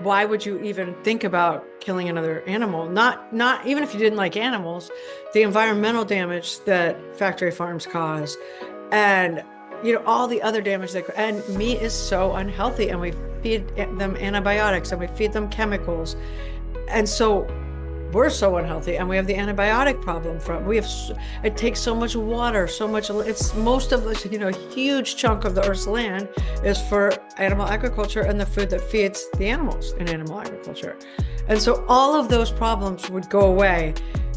why would you even think about killing another animal? Not even if you didn't like animals, the environmental damage that factory farms cause, and all the other damage and meat is so unhealthy, and we feed them antibiotics and we feed them chemicals, and so we're so unhealthy, and we have the antibiotic problem it takes so much water, so much, it's most of us, a huge chunk of the earth's land is for animal agriculture and the food that feeds the animals in animal agriculture. And so all of those problems would go away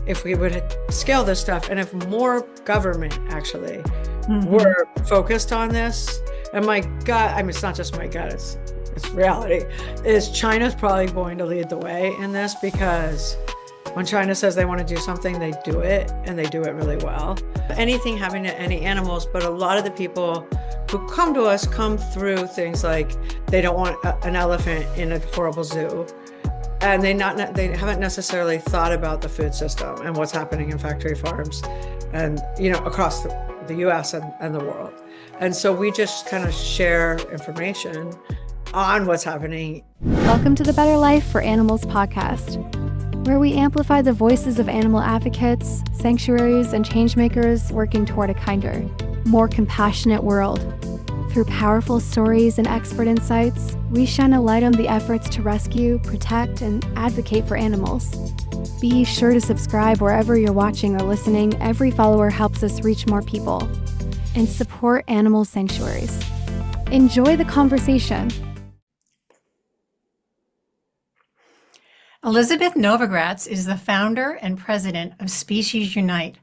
if we would scale this stuff, and if more government actually were focused on this. And my gut, I mean, it's not just my gut, it's reality, is China's probably going to lead the way in this, because when China says they want to do something, they do it, and they do it really well. Anything having to any animals, but a lot of the people who come to us come through things like they don't want an elephant in a horrible zoo, and they haven't necessarily thought about the food system and what's happening in factory farms, and across the U.S. and the world. And so we just kind of share information on what's happening. Welcome to the Better Life for Animals podcast, where we amplify the voices of animal advocates, sanctuaries, and changemakers working toward a kinder, more compassionate world. Through powerful stories and expert insights, we shine a light on the efforts to rescue, protect, and advocate for animals. Be sure to subscribe wherever you're watching or listening. Every follower helps us reach more people. And support animal sanctuaries. Enjoy the conversation. Elizabeth Novogratz is the founder and president of Species Unite,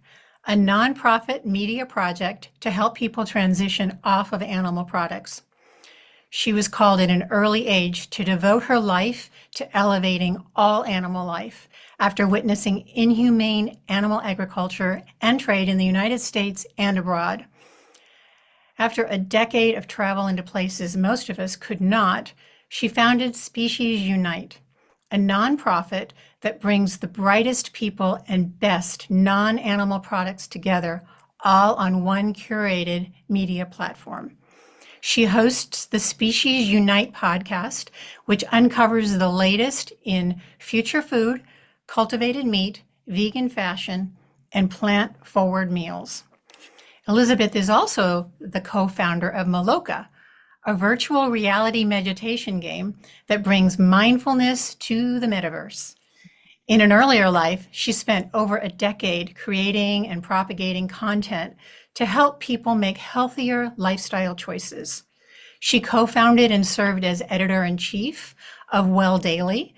a nonprofit media project to help people transition off of animal products. She was called at an early age to devote her life to elevating all animal life after witnessing inhumane animal agriculture and trade in the United States and abroad. After a decade of travel into places most of us could not, she founded Species Unite, a nonprofit that brings the brightest people and best non-animal products together, all on one curated media platform. She hosts the Species Unite podcast, which uncovers the latest in future food, cultivated meat, vegan fashion, and plant-forward meals. Elizabeth is also the co-founder of Maloka, a virtual reality meditation game that brings mindfulness to the metaverse. In an earlier life, she spent over a decade creating and propagating content to help people make healthier lifestyle choices. She co-founded and served as editor-in-chief of Well Daily,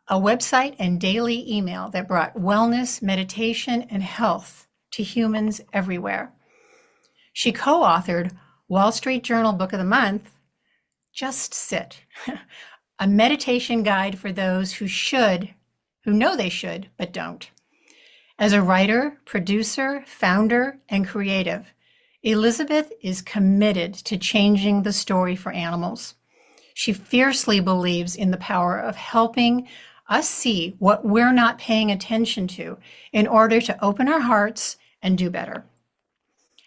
a website and daily email that brought wellness, meditation, and health to humans everywhere. She co-authored Wall Street Journal Book of the Month, Just Sit, a meditation guide for those who know they should, but don't. As a writer, producer, founder, and creative, Elizabeth is committed to changing the story for animals. She fiercely believes in the power of helping us see what we're not paying attention to in order to open our hearts and do better.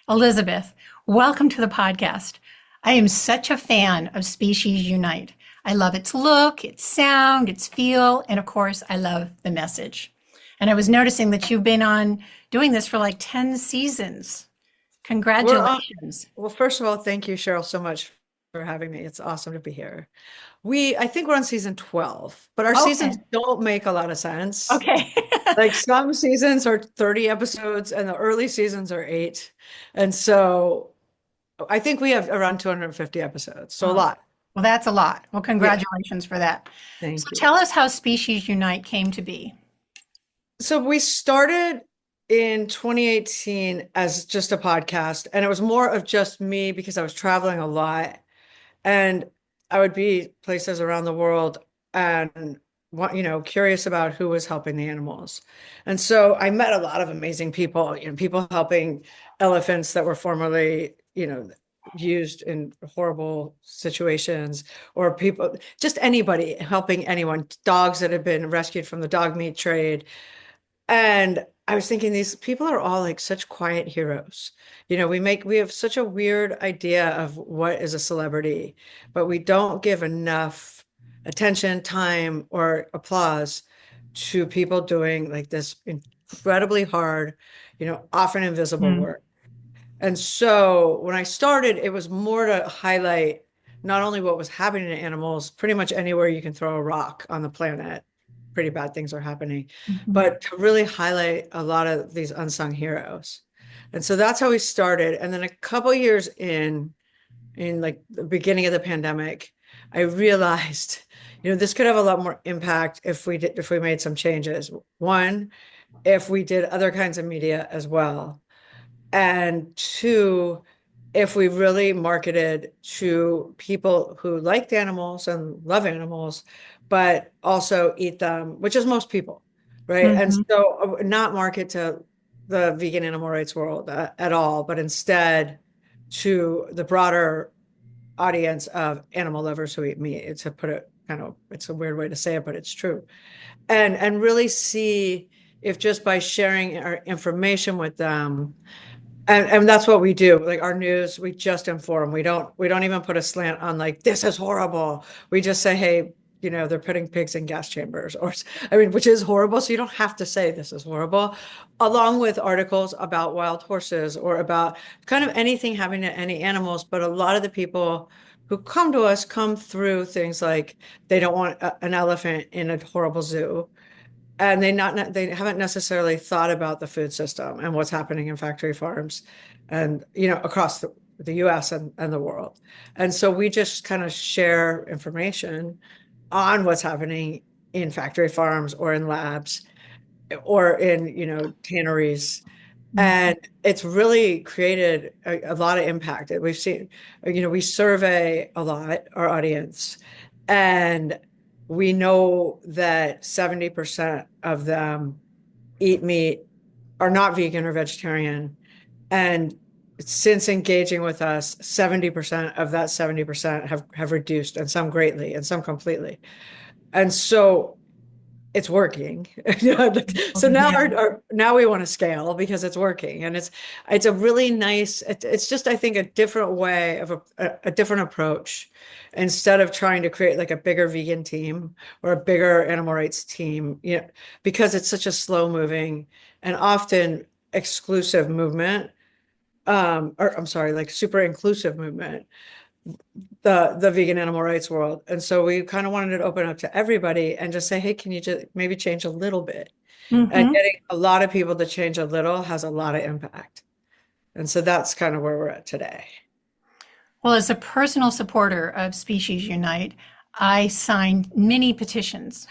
Elizabeth, welcome to the podcast. I am such a fan of Species Unite. I love its look, its sound, its feel, and of course, I love the message. And I was noticing that you've been on doing this for like 10 seasons. Congratulations. Well, first of all, thank you, Cheryl, so much for having me. It's awesome to be here. I think we're on season 12, but our seasons don't make a lot of sense. Okay. Like some seasons are 30 episodes and the early seasons are 8. And so I think we have around 250 episodes. So a lot. Well, that's a lot. Well, congratulations for that. Thank you. Tell us how Species Unite came to be. So we started in 2018 as just a podcast, and it was more of just me because I was traveling a lot, and I would be places around the world and curious about who was helping the animals. And so I met a lot of amazing people, people helping elephants that were formerly, used in horrible situations, or people, just anybody helping anyone, dogs that had been rescued from the dog meat trade. And I was thinking, these people are all like such quiet heroes. We have such a weird idea of what is a celebrity, but we don't give enough attention, time, or applause to people doing like this incredibly hard, often invisible Mm. work. And so when I started, it was more to highlight not only what was happening to animals, pretty much anywhere you can throw a rock on the planet, pretty bad things are happening, Mhm. but to really highlight a lot of these unsung heroes. And so that's how we started. And then a couple years in like the beginning of the pandemic, I realized, this could have a lot more impact if we made some changes. One, if we did other kinds of media as well. And two, if we really marketed to people who liked animals and love animals, but also eat them, which is most people, right? And Mhm. so not market to the vegan animal rights world at all, but instead to the broader audience of animal lovers who eat meat. To put it it's a weird way to say it, but it's true. And really see if just by sharing our information with them, and that's what we do. Like our news, we just inform. We don't even put a slant on like this is horrible. We just say, hey, they're putting pigs in gas chambers, or I mean, which is horrible. So you don't have to say this is horrible, along with articles about wild horses or about kind of anything having to any animals. But a lot of the people who come to us come through things like they don't want an elephant in a horrible zoo, and they haven't necessarily thought about the food system and what's happening in factory farms and across the US and the world. And so we just kind of share information on what's happening in factory farms or in labs or in tanneries. Mhm. And it's really created a lot of impact. We've seen, we survey a lot our audience, and we know that 70% of them eat meat, are not vegan or vegetarian. And since engaging with us, 70% of that 70% have reduced, and some greatly and some completely. And so it's working. So now Yeah. now we want to scale because it's working, and it's a really nice, it's just, I think, a different way of a different approach. Instead of trying to create like a bigger vegan team or a bigger animal rights team, because it's such a slow moving and often exclusive movement, or I'm sorry, like super inclusive movement, the vegan animal rights world. And so we kind of wanted to open up to everybody and just say, hey, can you just maybe change a little bit? And Mhm. getting a lot of people to change a little has a lot of impact. And so that's kind of where we're at today. Well, as a personal supporter of Species Unite, I signed many petitions.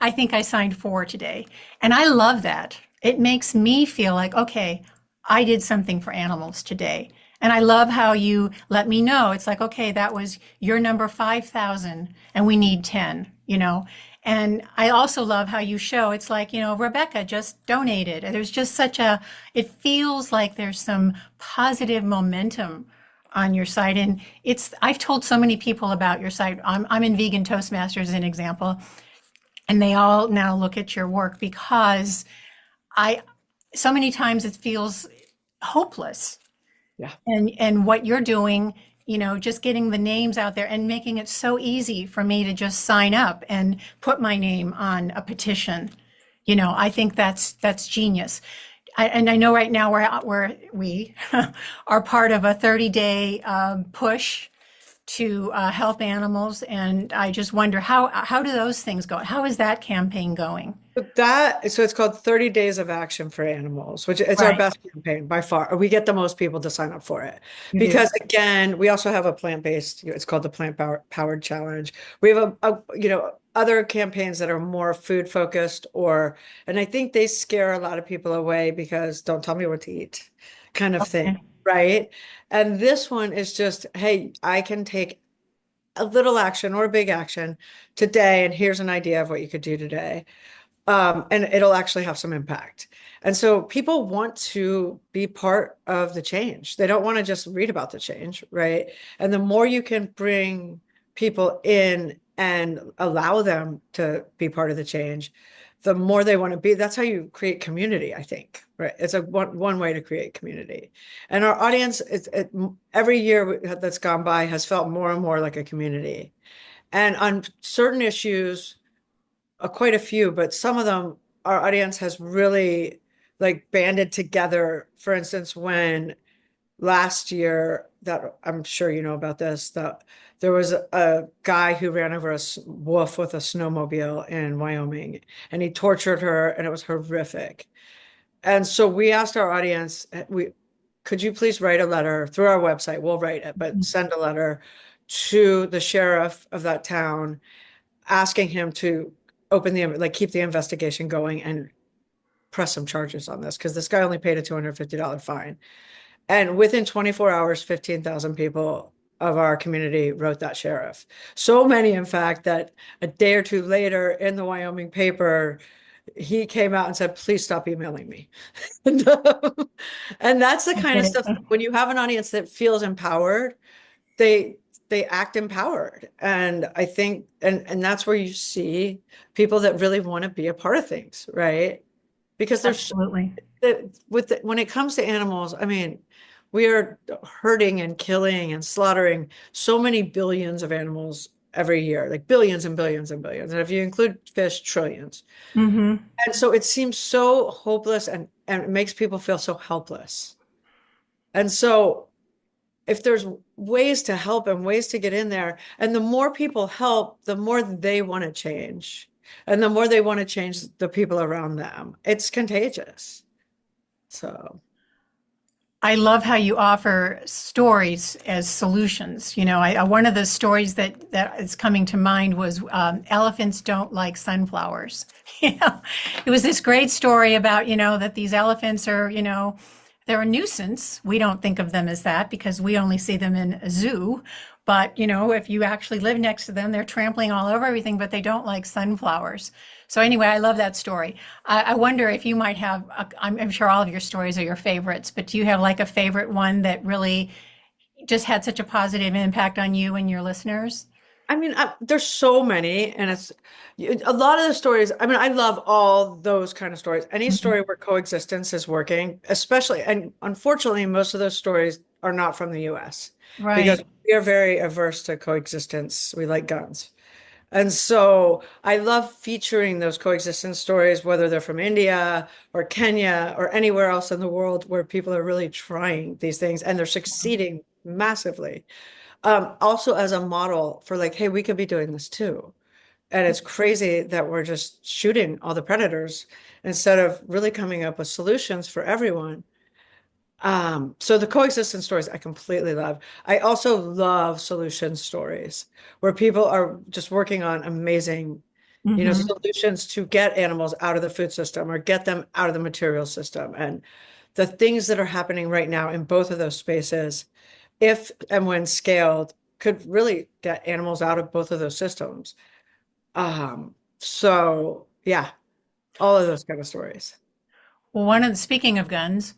I think I signed 4 today. And I love that. It makes me feel like, okay, I did something for animals today. And I love how you let me know. It's like, okay, that was your number 5,000 and we need 10, you know? And I also love how you show it's like, Rebecca just donated. There's just it feels like there's some positive momentum on your site. And I've told so many people about your site. I'm in Vegan Toastmasters, as an example, and they all now look at your work because I, so many times it feels hopeless. Yeah. And what you're doing, just getting the names out there and making it so easy for me to just sign up and put my name on a petition. I think that's genius. And I know right now we are part of a 30-day push to help animals, and I just wonder how do those things go? How is that campaign going? So it's called 30 Days of Action for Animals, which it's our Right, best campaign by far. We get the most people to sign up for it you do. because, again, we also have a plant-based, it's called the Powered Challenge. We have other campaigns that are more food focused, and I think they scare a lot of people away because don't tell me what to eat kind of thing, Okay. right? And this one is just, hey, I can take a little action or a big action today, and here's an idea of what you could do today, and it'll actually have some impact. And so people want to be part of the change. They don't want to just read about the change, right? And the more you can bring people in and allow them to be part of the change, the more they want to be. That's how you create community, I think, right? It's one way to create community. And our audience, every year that's gone by has felt more and more like a community. And on certain issues, quite a few, but some of them, our audience has really like banded together. For instance, when last year, that I'm sure you know about this, that there was a guy who ran over a wolf with a snowmobile in Wyoming, and he tortured her, and it was horrific. And so we asked our audience, could you please write a letter through our website? We'll write it, but send a letter to the sheriff of that town asking him to keep the investigation going and press some charges on this because this guy only paid a $250 fine. And within 24 hours, 15,000 people of our community wrote that sheriff. So many, in fact, that a day or two later in the Wyoming paper, he came out and said, please stop emailing me. and that's the kind of stuff when you have an audience that feels empowered, they act empowered. And I think and that's where you see people that really want to be a part of things, right? Because there's Absolutely. when it comes to animals, I mean, we are hurting and killing and slaughtering so many billions of animals every year, like billions and billions and billions. And if you include fish, trillions. Mm-hmm. And so it seems so hopeless and it makes people feel so helpless. And so if there's ways to help and ways to get in there, and the more people help, the more they want to change. And the more they want to change the people around them. It's contagious. So I love how you offer stories as solutions. You know, one of the stories that is coming to mind was elephants don't like sunflowers. You know, it was this great story about, you know, that these elephants are, you know, they're a nuisance. We don't think of them as that because we only see them in a zoo. But, you know, if you actually live next to them, they're trampling all over everything, but they don't like sunflowers. So anyway, I love that story. I wonder if you might have, I'm sure all of your stories are your favorites, but do you have like a favorite one that really just had such a positive impact on you and your listeners? I mean, there's so many, and it's a lot of the stories. I mean, I love all those kind of stories. Any Mhm. story where coexistence is working, especially, and unfortunately, most of those stories are not from the US because Right. we are very averse to coexistence. We like guns. And so I love featuring those coexistence stories, whether they're from India or Kenya or anywhere else in the world where people are really trying these things and they're succeeding massively. Also as a model for like, hey, we could be doing this too. And it's crazy that we're just shooting all the predators instead of really coming up with solutions for everyone. So the coexistence stories I completely love. I also love solution stories where people are just working on amazing, Hmm. solutions to get animals out of the food system or get them out of the material system. And the things that are happening right now in both of those spaces, if and when scaled, could really get animals out of both of those systems. So yeah, all of those kind of stories. Well, speaking of guns,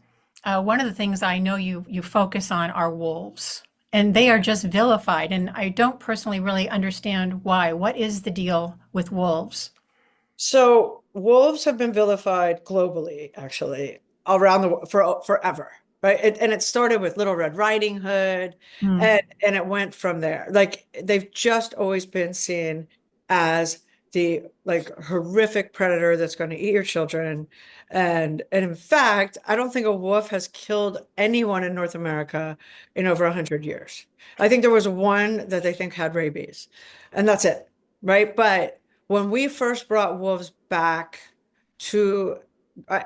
one of the things I know you focus on are wolves, and they are just vilified, and I don't personally really understand why. What is the deal with wolves? So wolves have been vilified globally, actually, around the world for forever, right? And it started with Little Red Riding Hood, Mm. and it went from there. Like they've just always been seen as the like horrific predator that's going to eat your children. And in fact, I don't think a wolf has killed anyone in North America in over 100 years. I think there was one that they think had rabies, and that's it, right? But when we first brought wolves back to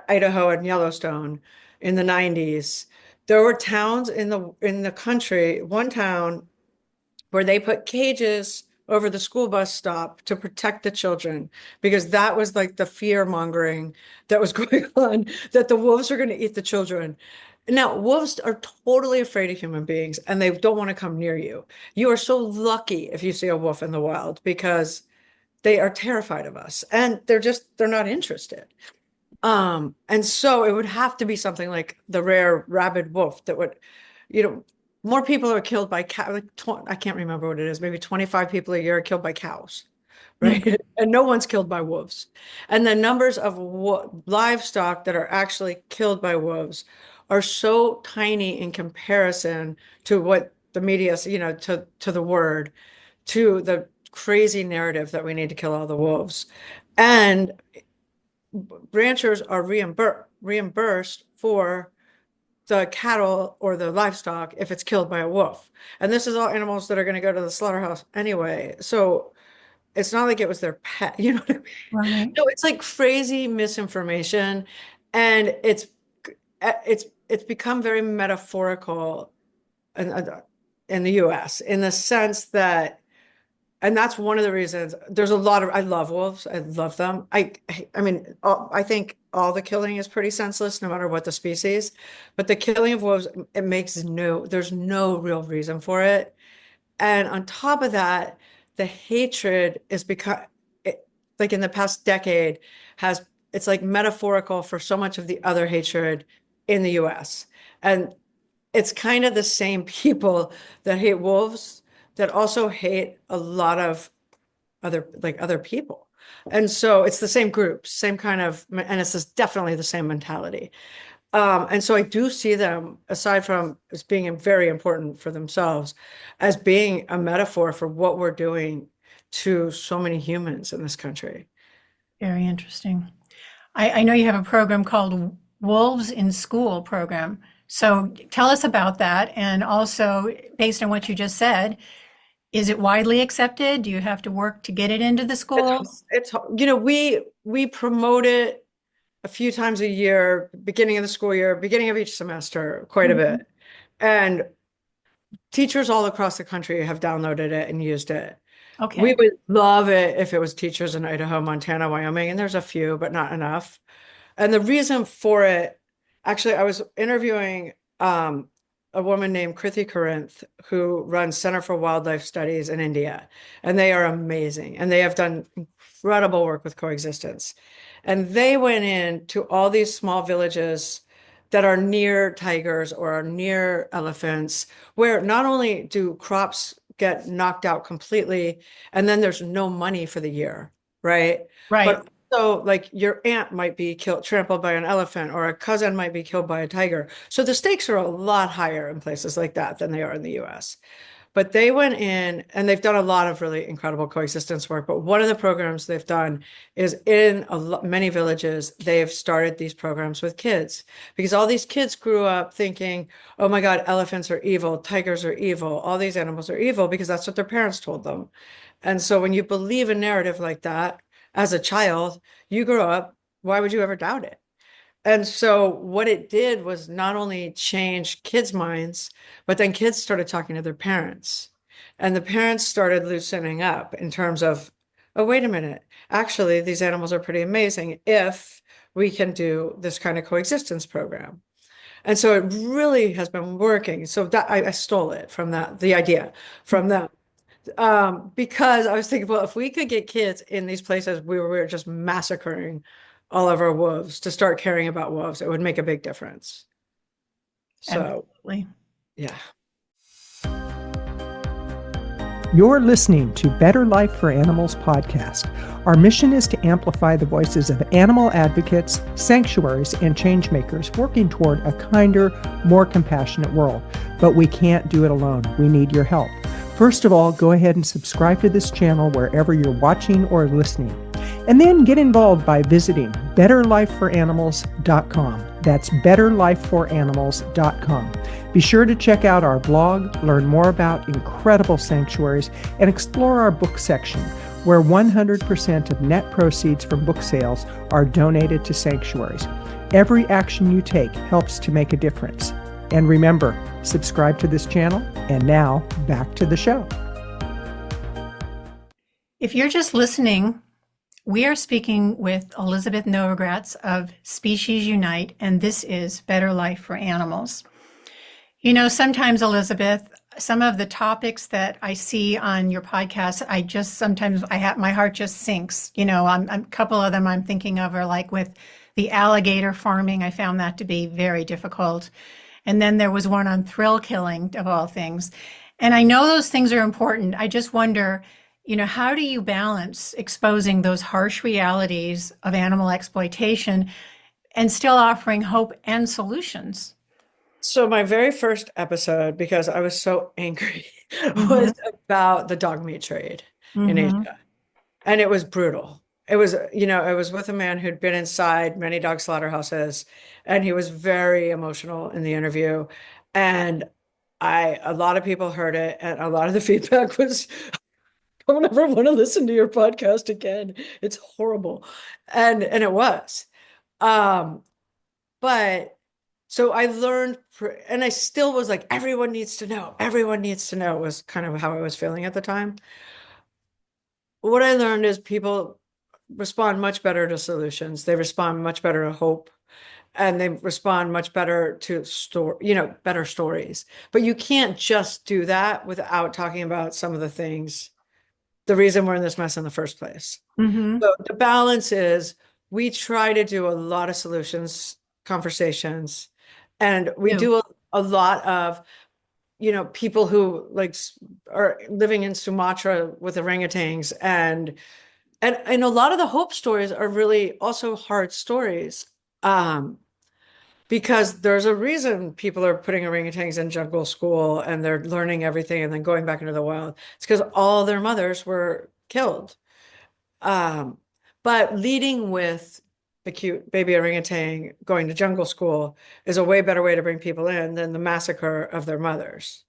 Idaho and Yellowstone in the 90s, there were towns in the country, one town where they put cages over the school bus stop to protect the children because that was like the fear mongering that was going on that the wolves are going to eat the children. Now, wolves are totally afraid of human beings and they don't want to come near you. You are so lucky if you see a wolf in the wild because they are terrified of us and they're not interested. And so it would have to be something like the rare rabid wolf that would, you know, more people are killed by cow. Like I can't remember what it is. Maybe 25 people a year are killed by cows, Mm. right? And no one's killed by wolves. And the numbers of livestock that are actually killed by wolves are so tiny in comparison to what the media, to the word, to the crazy narrative that we need to kill all the wolves. And ranchers are reimbursed for the cattle or the livestock if it's killed by a wolf. And this is all animals that are going to go to the slaughterhouse anyway. So it's not like it was their pet, you know what I mean? Right. No, it's like crazy misinformation. And it's become very metaphorical in the US in the sense that, and that's one of the reasons there's a lot of, I love wolves. I love them. I mean, I think all the killing is pretty senseless, no matter what the species, but the killing of wolves, there's no real reason for it. And on top of that, the hatred is because, like in the past decade, it's like metaphorical for so much of the other hatred in the US. And it's kind of the same people that hate wolves that also hate a lot of other people. And so it's the same groups, same kind of, and definitely the same mentality. And so I do see them, aside from as being very important for themselves, as being a metaphor for what we're doing to so many humans in this country. Very interesting. I know you have a program called Wolves in School program. So tell us about that. And also, based on what you just said, is it widely accepted? Do you have to work to get it into the schools? We promote it a few times a year, beginning of the school year, beginning of each semester, quite a Mhm. bit. And teachers all across the country have downloaded it and used it. We Okay. would love it if it was teachers in Idaho, Montana, Wyoming, and there's a few, but not enough. And the reason for it, actually, I was interviewing a woman named Kriti Karanth, who runs Center for Wildlife Studies in India, and they are amazing, and they have done incredible work with coexistence. And they went in to all these small villages that are near tigers or are near elephants, where not only do crops get knocked out completely, and then there's no money for the year, right? Right. But so like your aunt might be trampled by an elephant, or a cousin might be killed by a tiger. So the stakes are a lot higher in places like that than they are in the US. But they went in and they've done a lot of really incredible coexistence work. But one of the programs they've done is in many villages, they've started these programs with kids because all these kids grew up thinking, oh my God, elephants are evil, tigers are evil, all these animals are evil because that's what their parents told them. And so when you believe a narrative like that as a child, you grow up, why would you ever doubt it? And so what it did was not only change kids' minds, but then kids started talking to their parents. And the parents started loosening up in terms of, oh, wait a minute, actually, these animals are pretty amazing if we can do this kind of coexistence program. And so it really has been working. So that I stole it from the idea from them. Because I was thinking, well, if we could get kids in these places where we're just massacring all of our wolves to start caring about wolves, it would make a big difference. So, Absolutely. yeah. You're listening to Better Life for Animals podcast. Our mission is to amplify the voices of animal advocates, sanctuaries, and changemakers working toward a kinder, more compassionate world. But we can't do it alone. We need your help. First of all, go ahead and subscribe to this channel wherever you're watching or listening. And then get involved by visiting betterlifeforanimals.com. That's betterlifeforanimals.com. Be sure to check out our blog, learn more about incredible sanctuaries, and explore our book section, where 100% of net proceeds from book sales are donated to sanctuaries. Every action you take helps to make a difference. And remember, subscribe to this channel. And now, back to the show. If you're just listening, we are speaking with Elizabeth Novogratz of Species Unite, and this is Better Life for Animals. You know, sometimes, Elizabeth, some of the topics that I see on your podcast, my heart just sinks. You know, a couple of them I'm thinking of are like with the alligator farming. I found that to be very difficult. And then there was one on thrill killing, of all things. And I know those things are important. I just wonder, you know, how do you balance exposing those harsh realities of animal exploitation and still offering hope and solutions? So my very first episode, because I was so angry, Mhm. was about the dog meat trade. in Mm-hmm. Asia. And it was brutal. It was, it was with a man who'd been inside many dog slaughterhouses, and he was very emotional in the interview. And a lot of people heard it, and a lot of the feedback was, don't ever want to listen to your podcast again. It's horrible. And it was. Um, but so I learned, and I still was like, everyone needs to know. Everyone needs to know was kind of how I was feeling at the time. What I learned is people respond much better to solutions. They respond much better to hope, and they respond much better to better stories. But you can't just do that without talking about some of the things, the reason we're in this mess in the first place. Mm-hmm. So the balance is we try to do a lot of solutions conversations, and we Ew. do a lot of, people who like are living in Sumatra with orangutans, and a lot of the hope stories are really also hard stories, um, because there's a reason people are putting orangutans in jungle school and they're learning everything and then going back into the wild. It's because all their mothers were killed. Um, but leading with the cute baby orangutan going to jungle school is a way better way to bring people in than the massacre of their mothers.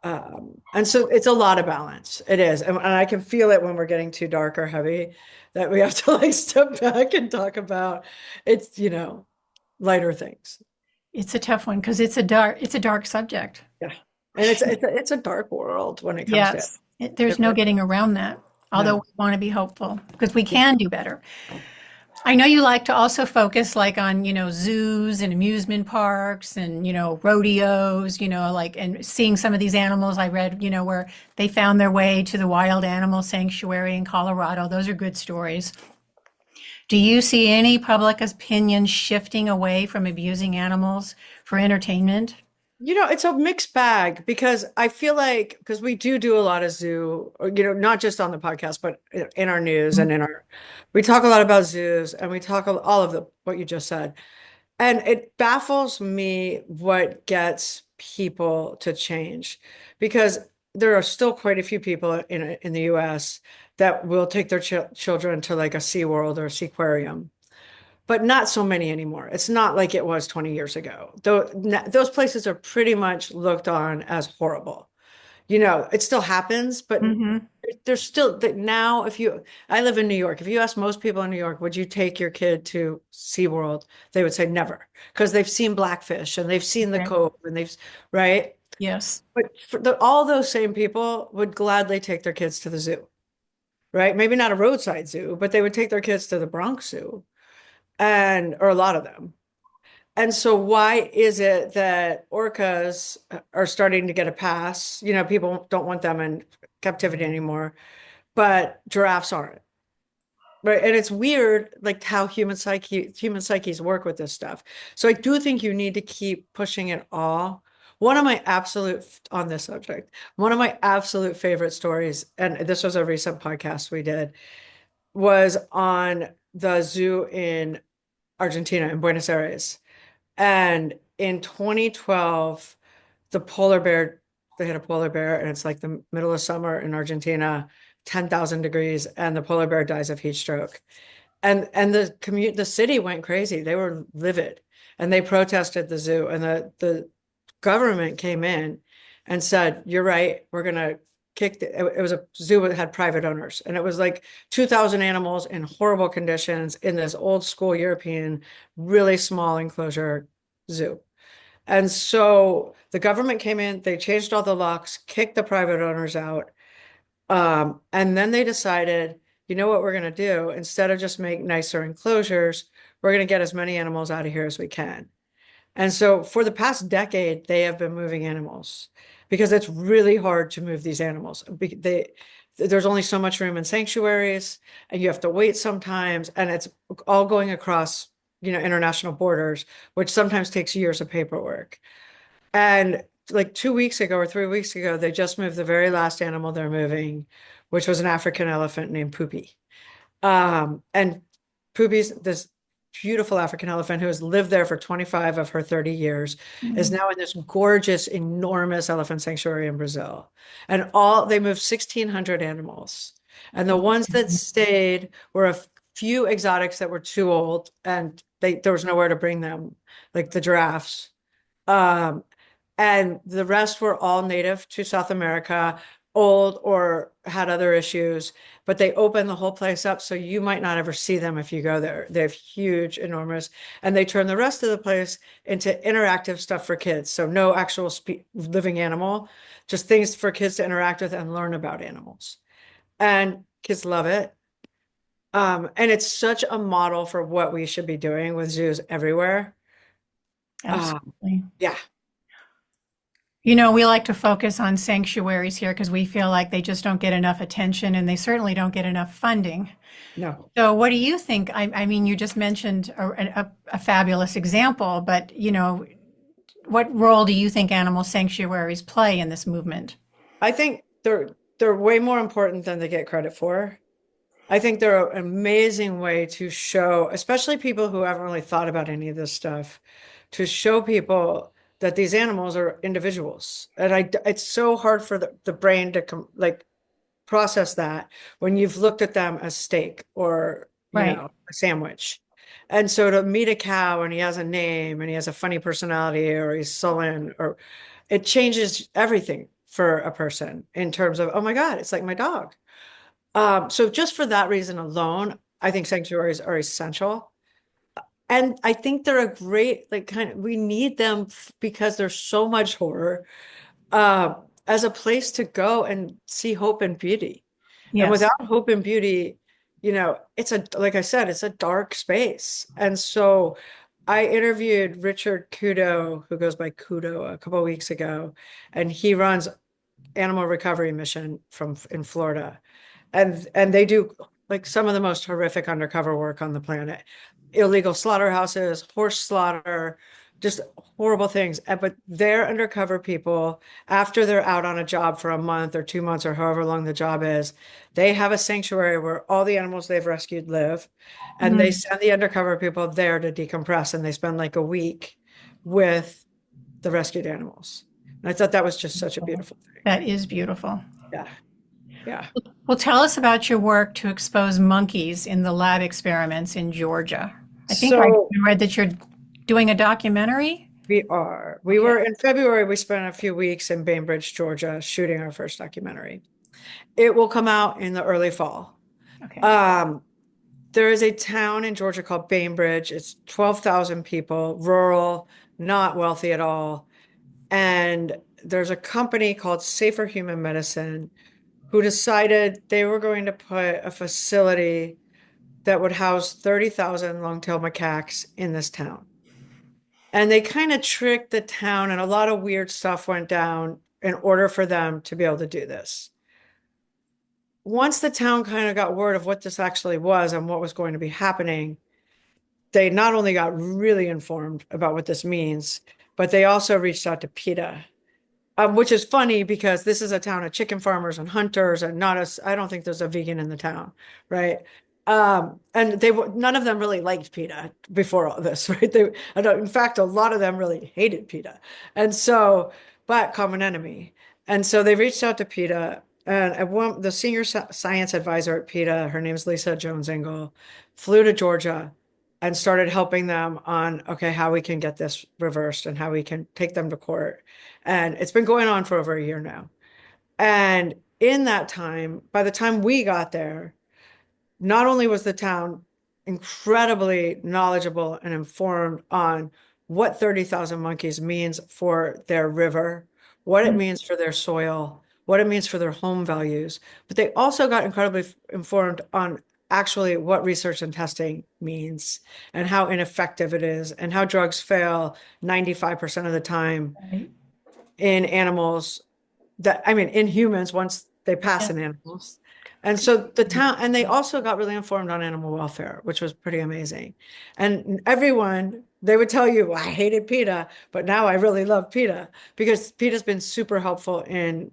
And so it's a lot of balance. It is. And I can feel it when we're getting too dark or heavy that we have to like step back and talk about it's, lighter things. It's a tough one because it's a dark subject. Yeah. And it's a dark world when it comes to it. Yes. There's It no really- getting around that. Although no. we want to be hopeful because we can do better. I know you like to also focus like on, zoos and amusement parks and, rodeos, like, and seeing some of these animals I read, where they found their way to the wild animal sanctuary in Colorado. Those are good stories. Do you see any public opinion shifting away from abusing animals for entertainment? It's a mixed bag because I feel like, because we do a lot of zoo, or, not just on the podcast, but in our news and we talk a lot about zoos, and we talk all of what you just said. And it baffles me what gets people to change, because there are still quite a few people in the US that will take their children to like a Sea World or a Seaquarium, but not so many anymore. It's not like it was 20 years ago. Those places are pretty much looked on as horrible. It still happens, but Mm-hmm. there's still now. I live in New York. If you ask most people in New York, would you take your kid to SeaWorld? They would say never, because they've seen Blackfish and they've seen the Okay. Cove right? Yes. But all those same people would gladly take their kids to the zoo, right? Maybe not a roadside zoo, but they would take their kids to the Bronx Zoo, or a lot of them. And so why is it that orcas are starting to get a pass? People don't want them in captivity anymore, but giraffes aren't. Right. And it's weird, like how human psyches work with this stuff. So I do think you need to keep pushing it all. On this subject, one of my absolute favorite stories, and this was a recent podcast we did, was on the zoo in Argentina, in Buenos Aires. And in 2012, they had a polar bear, and it's like the middle of summer in Argentina, 10,000 degrees, and the polar bear dies of heat stroke. And the city went crazy. They were livid, and they protested the zoo, and the government came in and said, "You're right. We're going to kick it was a zoo that had private owners, and it was like 2,000 animals in horrible conditions in this old school European, really small enclosure zoo." And so the government came in, they changed all the locks, kicked the private owners out. And then they decided, you know what we're going to do? Instead of just make nicer enclosures, we're going to get as many animals out of here as we can. And so for the past decade, they have been moving animals because it's really hard to move these animals. There's only so much room in sanctuaries, and you have to wait sometimes, and it's all going across, international borders, which sometimes takes years of paperwork. And like 2 weeks ago or 3 weeks ago, they just moved the very last animal they're moving, which was an African elephant named Poopy. And Poopy's this beautiful African elephant who has lived there for 25 of her 30 years, is Mm. now in this gorgeous, enormous elephant sanctuary in Brazil. And all they moved 1,600 animals. And the ones that stayed were a few exotics that were too old and there was nowhere to bring them, like the giraffes. Um, and the rest were all native to South America, old or had other issues, but they open the whole place up so you might not ever see them if you go there. They're huge, enormous, and they turn the rest of the place into interactive stuff for kids. So no actual living animal, just things for kids to interact with and learn about animals. And kids love it. And it's such a model for what we should be doing with zoos everywhere. Absolutely. Yeah. You know, we like to focus on sanctuaries here because we feel like they just don't get enough attention and they certainly don't get enough funding. No. So, what do you think? I mean, you just mentioned a fabulous example, but you know, what role do you think animal sanctuaries play in this movement? I think they're way more important than they get credit for. I think they're an amazing way to show, especially people who haven't really thought about any of this stuff, to show people that these animals are individuals. And it's so hard for the brain to like process that when you've looked at them as steak or, Right. a sandwich. And so to meet a cow and he has a name and he has a funny personality or he's sullen, or it changes everything for a person in terms of, oh my God, it's like my dog. So just for that reason alone, I think sanctuaries are essential. And I think they're a great, like, we need them because there's so much horror, uh, as a place to go and see hope and beauty. And Yes. without hope and beauty, like I said, it's a dark space. And so I interviewed Richard Kudo, who goes by Kudo, a couple of weeks ago, and he runs Animal Recovery Mission in Florida. And they do like some of the most horrific undercover work on the planet. Illegal slaughterhouses, horse slaughter, just horrible things. But they're undercover people. After they're out on a job for a month or 2 months or however long the job is, they have a sanctuary where all the animals they've rescued live. And they Mhm. send the undercover people there to decompress. And they spend like a week with the rescued animals. And I thought that was just such a beautiful thing. That is beautiful. Yeah. Yeah. Well, tell us about your work to expose monkeys in the lab experiments in Georgia. I think I So read that you're doing a documentary. we are. We Okay. were in February, we spent a few weeks in Bainbridge, Georgia, shooting our first documentary. It will come out in the early fall. Okay. There is a town in Georgia called Bainbridge. It's 12,000 people, rural, not wealthy at all. And there's a company called Safer Human Medicine who decided they were going to put a facility that would house 30,000 long-tailed macaques in this town. And they kind of tricked the town, and a lot of weird stuff went down in order for them to be able to do this. Once the town kind of got word of what this actually was and what was going to be happening, they not only got really informed about what this means, but they also reached out to PETA, which is funny because this is a town of chicken farmers and hunters, and I don't think there's a vegan in the town, right? And none of them really liked PETA before all this, right? In fact, a lot of them really hated PETA, and so, but common enemy, and so they reached out to PETA, and the senior science advisor at PETA, her name's Lisa Jones-Engel, flew to Georgia and started helping them on, okay, how we can get this reversed and how we can take them to court. And it's been going on for over a year now. And in that time, by the time we got there, not only was the town incredibly knowledgeable and informed on what 30,000 monkeys means for their river, what it means for their soil, what it means for their home values, but they also got incredibly informed on actually what research and testing means and how ineffective it is and how drugs fail 95% of the time Right. in animals in humans once they pass Yeah. in animals. And so and they also got really informed on animal welfare, which was pretty amazing. And they would tell you, well, I hated PETA, but now I really love PETA because PETA's been super helpful in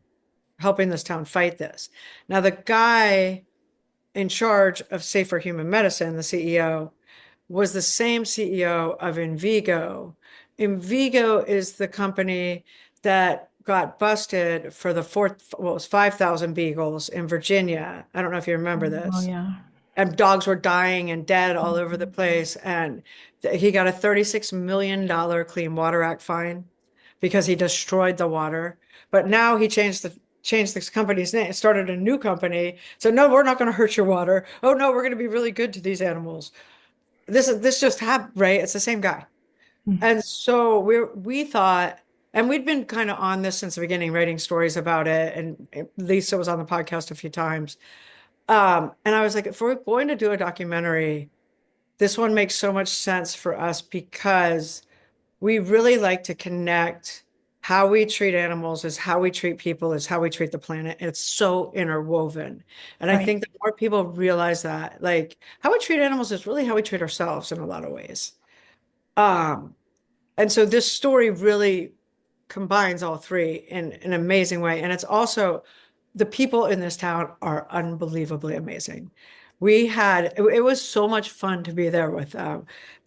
helping this town fight this. Now, the guy in charge of Safer Human Medicine, the CEO, was the same CEO of Invigo. Invigo is the company that got busted for the what was 5,000 beagles in Virginia. I don't know if you remember Oh, this. yeah. And dogs were dying and dead all over the place. And he got a $36 million Clean Water Act fine because he destroyed the water. But now he changed this company's name, started a new company. So no, we're not going to hurt your water. Oh no, we're going to be really good to these animals. This just happened, right? It's the same guy. Mm. And so we thought, and we'd been kind of on this since the beginning, writing stories about it. And Lisa was on the podcast a few times. And I was like, if we're going to do a documentary, this one makes so much sense for us because we really like to connect how we treat animals is how we treat people, is how we treat the planet. It's so interwoven. And I Right. think the more people realize that, like how we treat animals is really how we treat ourselves in a lot of ways. Um, and so this story really combines all three in an amazing way. And it's also the people in this town are unbelievably amazing. It was so much fun to be there with them.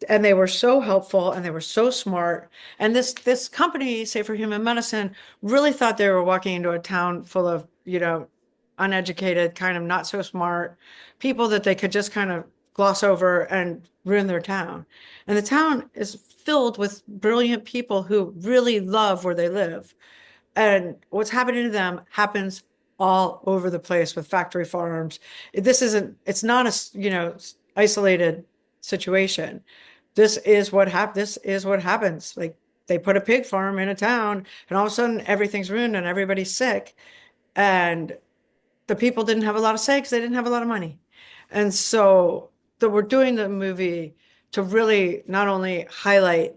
And they were so helpful and they were so smart. And this company, Safe for Human Medicine, really thought they were walking into a town full of, uneducated, kind of not so smart people that they could just kind of gloss over and ruin their town. And the town is filled with brilliant people who really love where they live. And what's happening to them happens all over the place with factory farms. It's not a, isolated situation. This is what happens. Like they put a pig farm in a town and all of a sudden everything's ruined and everybody's sick. And the people didn't have a lot of say because they didn't have a lot of money. And so we're doing the movie to really not only highlight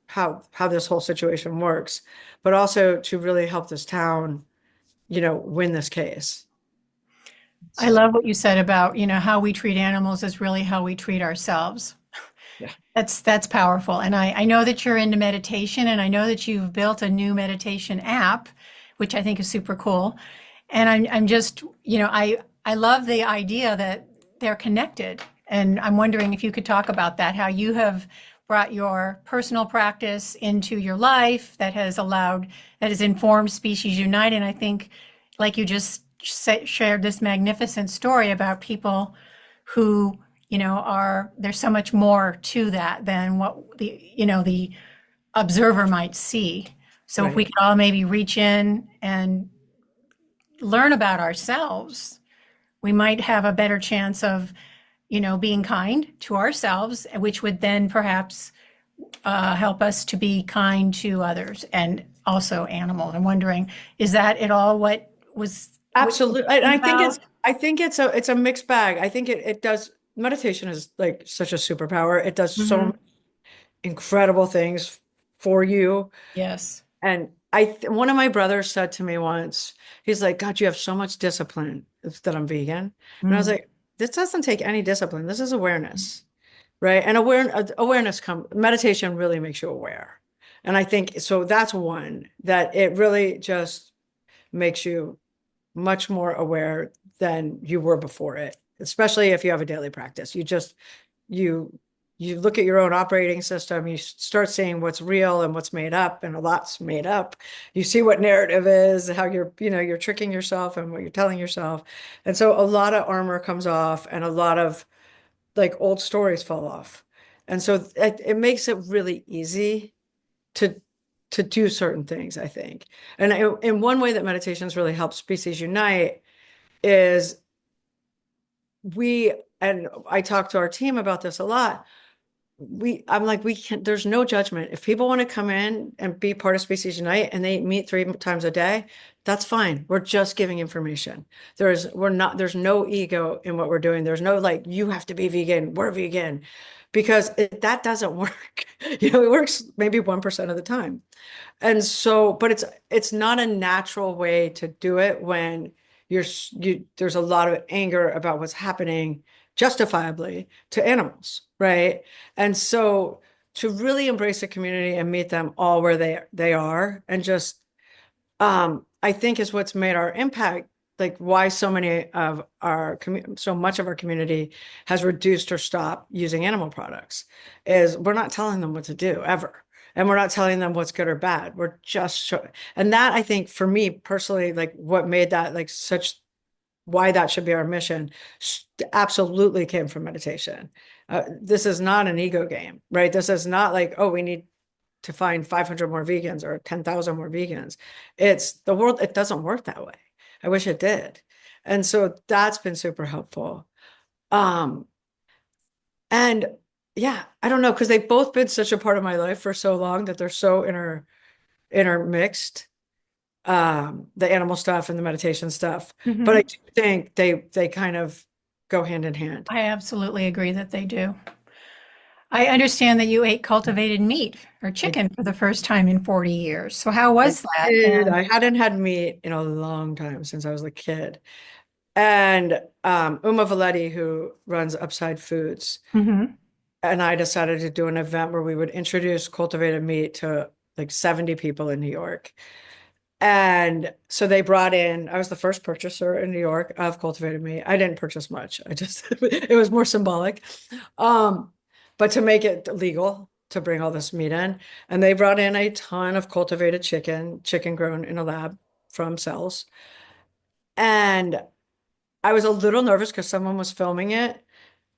how this whole situation works, but also to really help this town, win this case. I So love what you said about, how we treat animals is really how we treat ourselves. yeah. That's powerful. And I know that you're into meditation and I know that you've built a new meditation app, which I think is super cool. And I'm just, I love the idea that they're connected. And I'm wondering if you could talk about that, how you have brought your personal practice into your life that has informed Species Unite. And I think, like you just shared this magnificent story about people who, there's so much more to that than what the observer might see. So if we Right. could all maybe reach in and learn about ourselves, we might have a better chance of, being kind to ourselves, which would then perhaps help us to be kind to others and also animals. I'm wondering, is that at all what you Absolutely. And think about? I think it's a mixed bag. I think it does meditation is like such a superpower. It does so Hmm. many incredible things for you. Yes. And one of my brothers said to me once, he's like, God, you have so much discipline that I'm vegan. And I was Mm. like, this doesn't take any discipline. This is awareness, right? And meditation really makes you aware. And I think so that's one that it really just makes you much more aware than you were before it, especially if you have a daily practice. You you look at your own operating system, you start seeing what's real and what's made up, and a lot's made up. You see what narrative is, how you're tricking yourself and what you're telling yourself. And so a lot of armor comes off and a lot of like old stories fall off. And so it makes it really easy to do certain things, I think. And in one way that meditations really help Species Unite is and I talk to our team about this a lot. I'm like, there's no judgment. If people want to come in and be part of Species Unite and they meet 3 times a day, that's fine. We're just giving information. There's no ego in what we're doing. There's no like, you have to be vegan, we're vegan, because that doesn't work. It works maybe 1% of the time. And so, but it's not a natural way to do it when there's a lot of anger about what's happening justifiably to animals, right? And so to really embrace the community and meet them all where they are and just I think is what's made our impact like why so much of our community has reduced or stopped using animal products is we're not telling them what to do ever. And we're not telling them what's good or bad. We're just and that I think for me personally, like what made that like such why that should be our mission absolutely came from meditation. This is not an ego game, right? This is not like, oh, we need to find 500 more vegans or 10,000 more vegans. It's the world, it doesn't work that way. I wish it did. And so that's been super helpful. Um, and yeah, I don't know, because they've both been such a part of my life for so long that they're so intermixed, the animal stuff and the meditation stuff. But I do think they kind of go hand in hand. I absolutely agree that they do. I understand that you ate cultivated meat or chicken for the first time in 40 years. So how was that? I hadn't had meat in a long time since I was a kid. And Uma Valetti, who runs Upside Foods, Mhm. and I decided to do an event where we would introduce cultivated meat to like 70 people in New York. And so they brought in, I was the first purchaser in New York of cultivated meat. I didn't purchase much. I just, it was more symbolic. But to make it legal to bring all this meat in, and they brought in a ton of cultivated chicken grown in a lab from cells. And I was a little nervous because someone was filming it.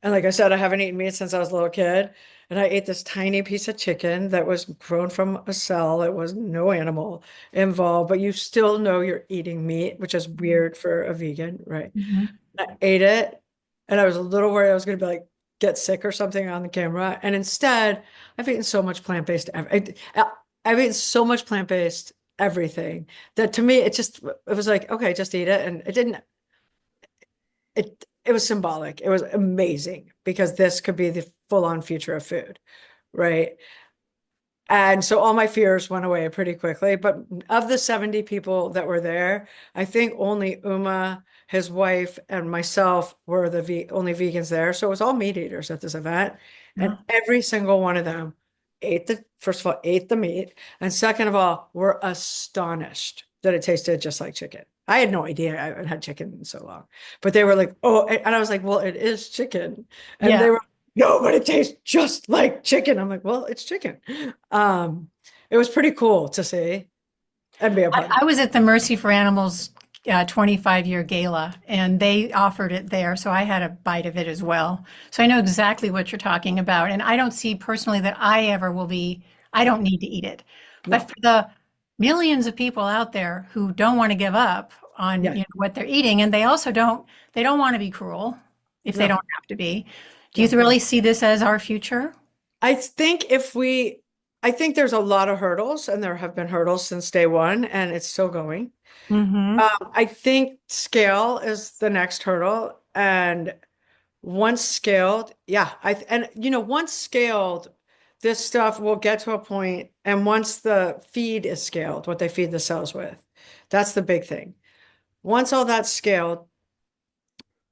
And like I said, I haven't eaten meat since I was a little kid. And I ate this tiny piece of chicken that was grown from a cell. It was no animal involved, but you still know you're eating meat, which is weird for a vegan, right? Mhm. I ate it and I was a little worried I was going to be like, get sick or something on the camera. And instead, I've eaten so much plant-based. I've eaten so much plant-based everything that to me, it was like, okay, just eat it. And it didn't, it was symbolic. It was amazing because this could be the full-on future of food, right? And so all my fears went away pretty quickly. But of the 70 people that were there, I think only Uma, his wife, and myself were the only vegans there. So it was all meat eaters at this event. And Yeah. every single one of them first of all, ate the meat. And second of all, were astonished that it tasted just like chicken. I had no idea I had had chicken in so long. But they were like, oh, and I was like, well, it is chicken. And Yeah. they were, no, but it tastes just like chicken. I'm like, well, it's chicken. It was pretty cool to see and be a part of. I was at the Mercy for Animals 25-year gala, and they offered it there, so I had a bite of it as well. So I know exactly what you're talking about, and I don't see personally that I ever will be. I don't need to eat it, No. but for the millions of people out there who don't want to give up on Yeah. what they're eating, and they also don't want to be cruel if they No. don't have to be. Do you No. really see this as our future? I think I think there's a lot of hurdles, and there have been hurdles since day one, and it's still going. Mm-hmm. I think scale is the next hurdle, and once scaled, yeah, once scaled, this stuff will get to a point, and once the feed is scaled, what they feed the cells with, that's the big thing. Once all that's scaled,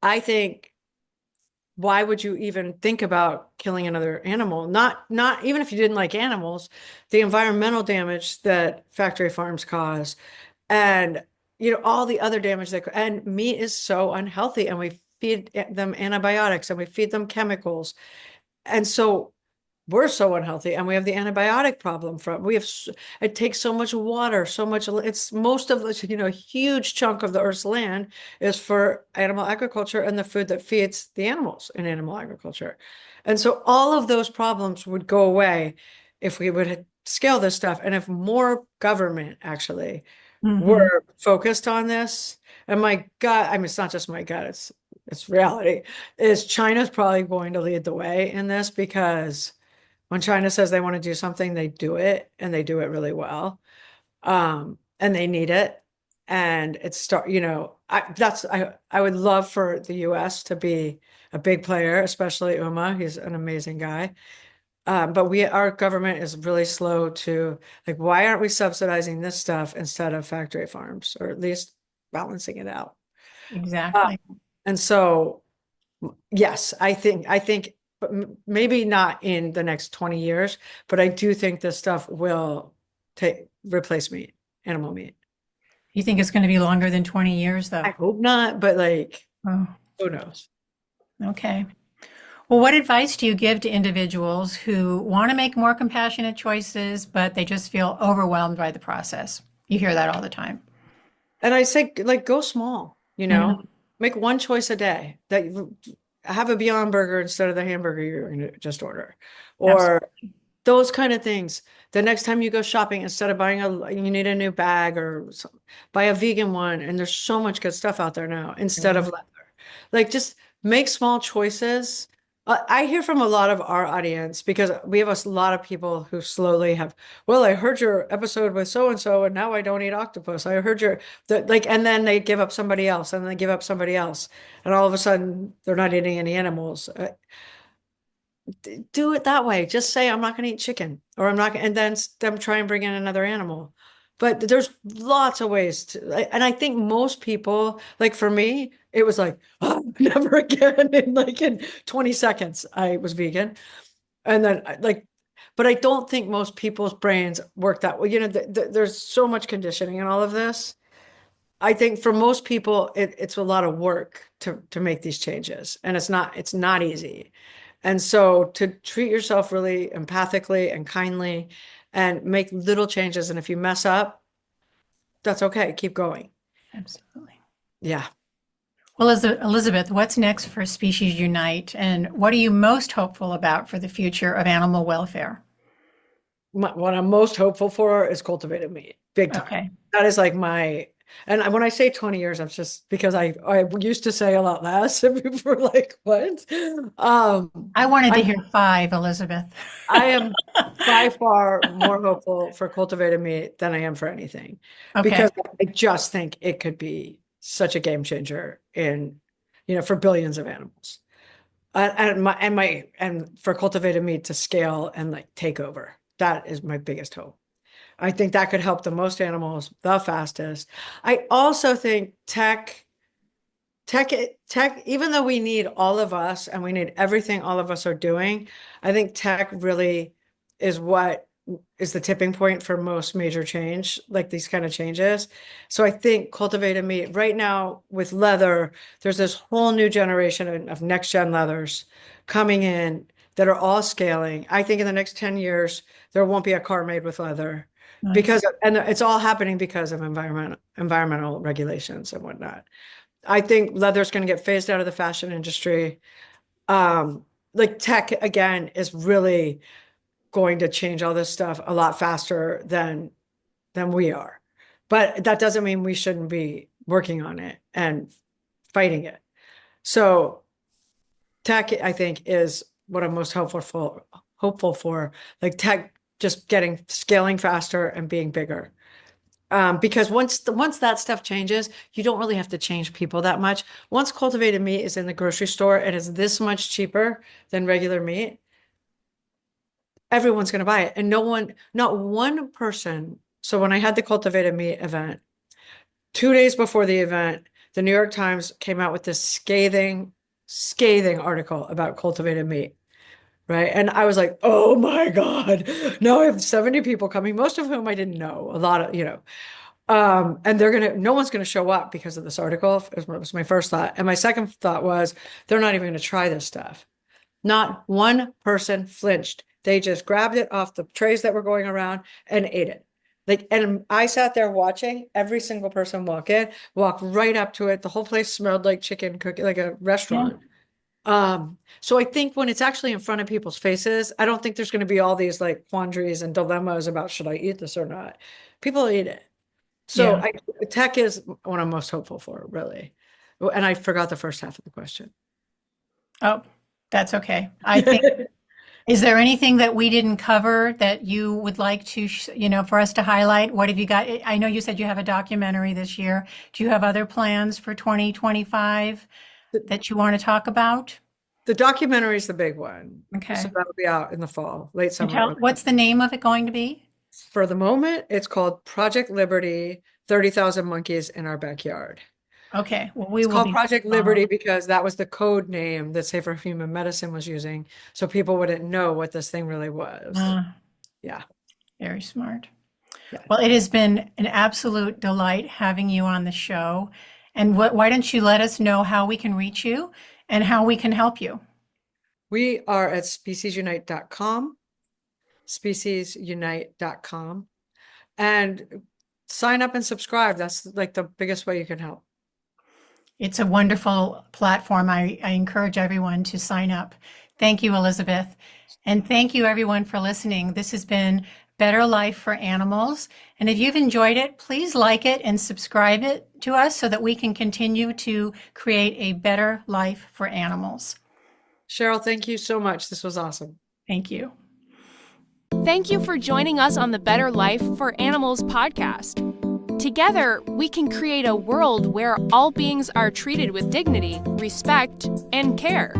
I think why would you even think about killing another animal? Not even if you didn't like animals, the environmental damage that factory farms cause, and all the other damage and meat is so unhealthy, and we feed them antibiotics and we feed them chemicals, and so we're so unhealthy, and we have the antibiotic problem it takes so much water, so much, it's most of this, a huge chunk of the earth's land is for animal agriculture and the food that feeds the animals in animal agriculture. And so all of those problems would go away if we would scale this stuff, and if more government actually Mm-hmm. were focused on this. And my gut, I mean, it's not just my gut, it's reality, is China's probably going to lead the way in this, because when China says they want to do something, they do it, and they do it really well. And they need it. And I would love for the US to be a big player, especially Uma. He's an amazing guy. But our government is really slow to, like, why aren't we subsidizing this stuff instead of factory farms, or at least balancing it out? Exactly. And so, yes, I think, but maybe not in the next 20 years, but I do think this stuff will replace meat, animal meat. You think it's going to be longer than 20 years, I though? hope not, but like, Oh, who knows? okay. Well, what advice do you give to individuals who want to make more compassionate choices, but they just feel overwhelmed by the process? You hear that all the time. And I say, like, go small, Mhm. make one choice a day that have a Beyond Burger instead of the hamburger you're going to just order, or Absolutely. those kind of things. The next time you go shopping, instead of you need a new bag or buy a vegan one. And there's so much good stuff out there now instead of leather. Like just make small choices. I hear from a lot of our audience because we have a lot of people who slowly have, well, I heard your episode with so and so, and now I don't eat octopus. I heard like, and then they give up somebody else, and they give up somebody else, and all of a sudden they're not eating any animals. Do it that way. Just say I'm not going to eat chicken, or I'm not, and then them try and bring in another animal. But there's lots of ways to, and I think most people, like for me, it was like, oh, never again. In 20 seconds, I was vegan. And then but I don't think most people's brains work that way. There's so much conditioning in all of this. I think for most people, it's a lot of work to make these changes, and it's not easy. And so to treat yourself really empathically and kindly and make little changes. And if you mess up, that's okay. Keep going. Absolutely. Yeah. Well, Elizabeth, what's next for Species Unite, and what are you most hopeful about for the future of animal welfare? What I'm most hopeful for is cultivated meat, big time. Okay. That is like and when I say 20 years, I'm just because I used to say a lot less, and people were like, what? I wanted to I'm hear five, Elizabeth. I am by far more hopeful for cultivated meat than I am for anything, Okay. because I just think it could be such a game changer for billions of animals. And for cultivated meat to scale and like take over. That is my biggest hope. I think that could help the most animals the fastest. I also think tech tech, even though we need all of us and we need everything all of us are doing, I think tech really is what is the tipping point for most major change, like these kind of changes. So I think cultivated meat right now with leather, there's this whole new generation of next gen leathers coming in that are all scaling. I think in the next 10 years there won't be a car made with leather, Nice. because and it's all happening because of environmental regulations and whatnot. I think leather's going to get phased out of the fashion industry. Like tech again is really going to change all this stuff a lot faster than we are. But that doesn't mean we shouldn't be working on it and fighting it. So tech, I think, is what I'm most hopeful for, like tech just scaling faster and being bigger. Because once that stuff changes, you don't really have to change people that much. Once cultivated meat is in the grocery store and it's this much cheaper than regular meat, everyone's going to buy it. And not one person. So when I had the cultivated meat event, 2 days before the event, the New York Times came out with this scathing article about cultivated meat. Right. And I was like, oh my God, now I have 70 people coming, most of whom I didn't know. A lot of, and no one's gonna show up because of this article, was my first thought. And my second thought was, they're not even gonna try this stuff. Not one person flinched. They just grabbed it off the trays that were going around and ate it. Like, and I sat there watching every single person walk right up to it. The whole place smelled like chicken cooking, like a Yeah. restaurant. So I think when it's actually in front of people's faces, I don't think there's going to be all these like quandaries and dilemmas about should I eat this or not. People eat it. So Yeah. tech is what I'm most hopeful for, really. And I forgot the first half of the question. Oh, that's okay. I think, is there anything that we didn't cover that you would like to, for us to highlight? What have you got? I know you said you have a documentary this year. Do you have other plans for 2025 that you want to talk about? The documentary is the big one. So Okay. that'll be out in the fall, late And summer. what's the name of it going to be? For the moment, it's called Project Liberty, 30,000 Monkeys in Our Backyard. Okay. Well, we It's will called be Project Liberty following. because that was the code name that Safer Human Medicine was using, so people wouldn't know what this thing really was. Ah, Yeah. very smart. Well, it has been an absolute delight having you on the show. And why don't you let us know how we can reach you and how we can help you? We are at speciesunite.com, speciesunite.com, and sign up and subscribe. That's like the biggest way you can help. It's a wonderful platform. I encourage everyone to sign up. Thank you, Elizabeth. And thank you, everyone, for listening. This has been Better Life for Animals. And if you've enjoyed it, please like it and subscribe it to us so that we can continue to create a better life for animals. Cheryl, thank you so much. This was awesome. Thank you. Thank you for joining us on the Better Life for Animals podcast. Together, we can create a world where all beings are treated with dignity, respect, and care.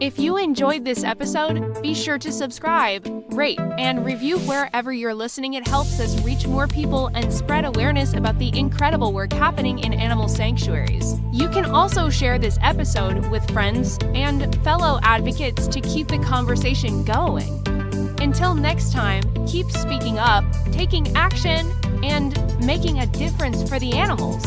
If you enjoyed this episode, be sure to subscribe, rate, and review wherever you're listening. It helps us reach more people and spread awareness about the incredible work happening in animal sanctuaries. You can also share this episode with friends and fellow advocates to keep the conversation going. Until next time, keep speaking up, taking action, and making a difference for the animals.